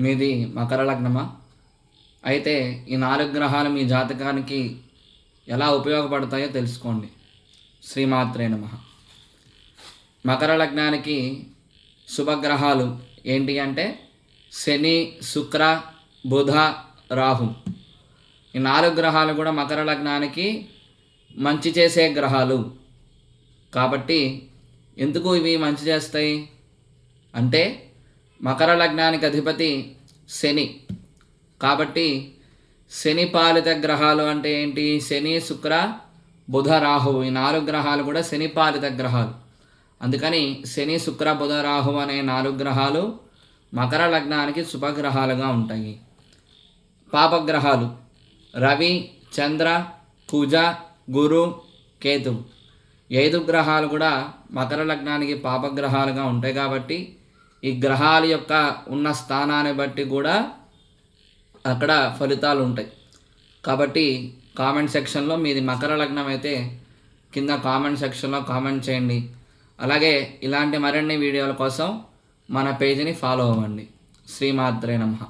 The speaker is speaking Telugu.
మీది మకర లగ్నమా? అయితే ఈ 4 గ్రహాలు మీ జాతకానికి ఎలా ఉపయోగపడతాయో తెలుసుకోండి. శ్రీమాత్రే నమః. మకర లగ్నానికి శుభగ్రహాలు ఏంటి అంటే శని, శుక్ర, బుధ, రాహు. ఈ 4 గ్రహాలు కూడా మకర లగ్నానికి మంచి చేసే గ్రహాలు. కాబట్టి ఎందుకు ఇవి మంచి చేస్తాయి అంటే మకర లగ్నానికి అధిపతి శని. కాబట్టి శని పాలిత గ్రహాలు అంటే ఏంటి? శని, శుక్ర, బుధ, రాహు. ఈ 4 గ్రహాలు కూడా శని పాలిత గ్రహాలు. అందుకని శని, శుక్ర, బుధ, రాహు అనే 4 గ్రహాలు మకర లగ్నానికి శుభగ్రహాలుగా ఉంటాయి. పాపగ్రహాలు రవి, చంద్ర, కుజ, గురు, కేతు. 5 గ్రహాలు కూడా మకర లగ్నానికి పాపగ్రహాలుగా ఉంటాయి. కాబట్టి ఈ గ్రహాల యొక్క ఉన్న స్థానాన్ని బట్టి కూడా అక్కడ ఫలితాలు ఉంటాయి. కాబట్టి కామెంట్ సెక్షన్లో మీది మకర లగ్నం అయితే కింద కామెంట్ సెక్షన్లో కామెంట్ చేయండి. అలాగే ఇలాంటి మరిన్ని వీడియోల కోసం మన పేజీని ఫాలో అవ్వండి. శ్రీమాత్రే నమః.